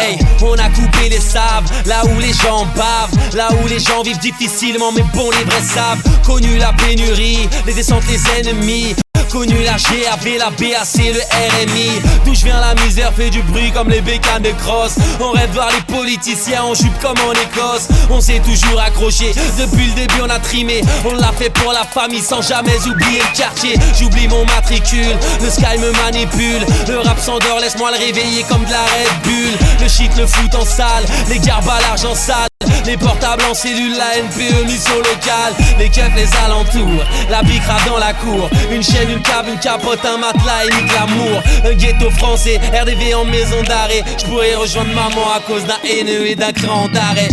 Hey, on a coupé les sables, là où les gens bavent, là où les gens vivent difficilement, mais bon, les vrais savent. Connu la pénurie, les descentes, les ennemis. Connu la GAV, la BAC, le RMI. D'où je viens, la misère fait du bruit comme les bécanes de crosse. On rêve voir les politiciens en jupe comme en Écosse. On s'est toujours accroché, depuis le début on a trimé. On l'a fait pour la famille sans jamais oublier le quartier. J'oublie mon matricule, le sky me manipule. Le rap s'endort, laisse-moi le réveiller comme de la Red Bull. Le shit, le foot en salle, les garbes à l'argent sale. Les portables en cellule, la NPE, mission locale. Les keufs, les alentours, la bicrave dans la cour. Une chaîne, une cave, une capote, un matelas et nique l'amour. Un ghetto français, RDV en maison d'arrêt. J'pourrais rejoindre maman à cause d'un haineux et d'un cran d'arrêt.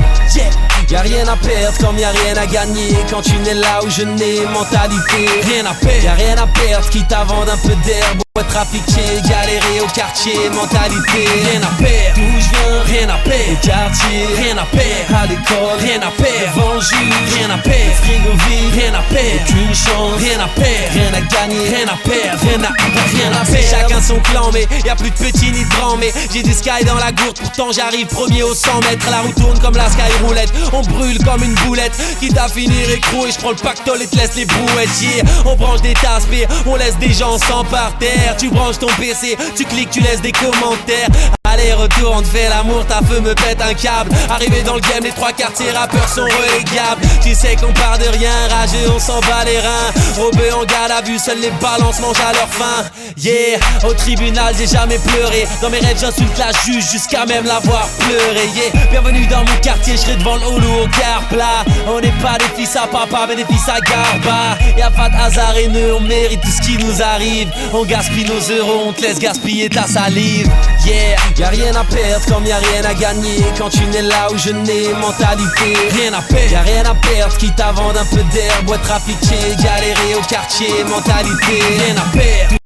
Y'a rien à perdre comme y'a rien à gagner. Quand tu n'es là où je n'ai, mentalité. Rien à perdre, y'a rien à perdre, quitte à vendre un peu d'herbe. Trafiquer, galérer au quartier, mentalité. Rien à perdre, d'où je viens, rien à perdre. Au quartier, rien à perdre. À l'école, rien à perdre. Devant le juge, rien à perdre. Frigo vide, rien à perdre. Aucune chance, rien à perdre. Rien à gagner, rien à perdre. Rien à perdre. Chacun son clan, mais y'a plus de petits ni de grands. Mais j'ai du sky dans la gourde, pourtant j'arrive premier au 100 mètres. La roue tourne comme la sky roulette, on brûle comme une boulette. Quitte à finir écroué, j'prends le pactole et te laisse les brouettes. Yeah. On branche des tasses, mais on laisse des gens sans par terre. Tu branches ton PC, tu cliques, tu laisses des commentaires. Allez, retour, on te fait l'amour, ta feu me pète un câble. Arrivé dans le game, les trois quartiers rappeurs sont relégables. Tu sais qu'on part de rien, rageux, on s'en bat les reins. Robé en garde à vue, seuls les balances mangent à leur faim. Yeah, au tribunal j'ai jamais pleuré. Dans mes rêves j'insulte la juge jusqu'à même la voir pleurer. Yeah, bienvenue dans mon quartier, je serai devant le holo au car plat. On n'est pas des fils à papa mais des fils à garba. Y'a pas de hasard haineux, on mérite tout ce qui nous arrive. On gaspille nos euros, on te laisse gaspiller ta salive. Yeah, y'a rien à perdre comme y'a rien à gagner. Quand tu n'es là où je n'ai, mentalité. Rien à perdre, y'a rien à perdre, quitte à vendre un peu d'herbe. Boîte trafiquer, galérer au quartier, mentalité. Rien à perdre,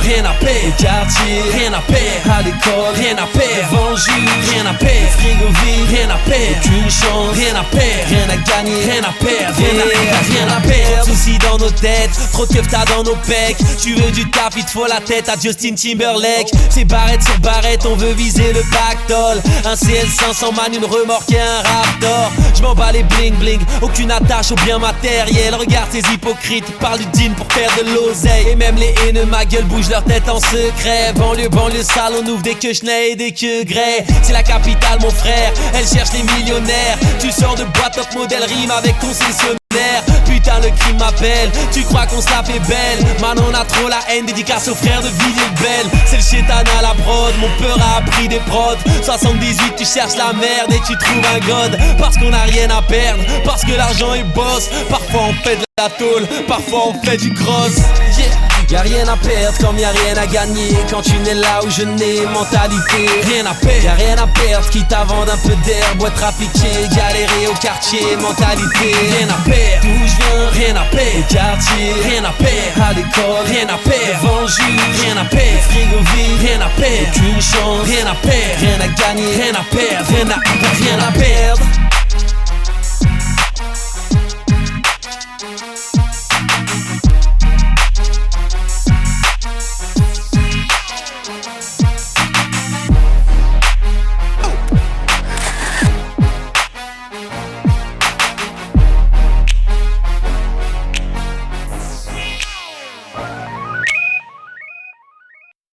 rien à perdre. Au quartier, rien à perdre. À l'école, rien à perdre. Devant le juge, rien à perdre. Frigo vide, rien à perdre. Aucune chance, rien à perdre. Rien à gagner, rien à perdre. Rien à perdre. Soucis dans nos têtes, trop de keufs t'as dans nos pecs. Tu veux du taf, il te faut la tête à Justin Timberlake. C'est barrette sur barrette, on veut viser le pactole. Un CL500 man, une remorque et un Raptor. J'm'en bats les bling bling, aucune attache au bien matériel. Regarde ces hypocrites, ils parlent du jean pour faire de l'oseille. Et même les haineux, ma gueule bouge leur tête en secret. Banlieue sale, on ouvre des queues chenets et des queues grès. C'est la capitale mon frère, elle cherche les millionnaires. Tu sors de boîte top modèle, rime avec concessionnaire. Putain le crime m'appelle, tu crois qu'on se la fait belle. Man on a trop la haine, dédicace aux frères de Villiers-le-Bel. C'est le chétan à la prod, mon peur a appris des prods. 78 tu cherches la merde et tu trouves un god. Parce qu'on a rien à perdre, parce que l'argent est boss. Parfois on fait de la tôle, parfois on fait du cross. Yeah. Y'a rien à perdre comme y'a rien à gagner. Quand tu n'es là où je n'ai, mentalité. Rien à perdre, y'a rien à perdre, quitte à vendre un peu d'herbe. Boîte trafiquer, galérer au quartier, mentalité. Rien à perdre, d'où je viens, rien à perdre. Au quartier, rien à perdre. À l'école, rien à perdre. Devant le juge, rien à perdre. Frigo vide, rien à perdre. Aucune chance, rien à perdre. Rien à gagner, rien à perdre. Rien à perdre.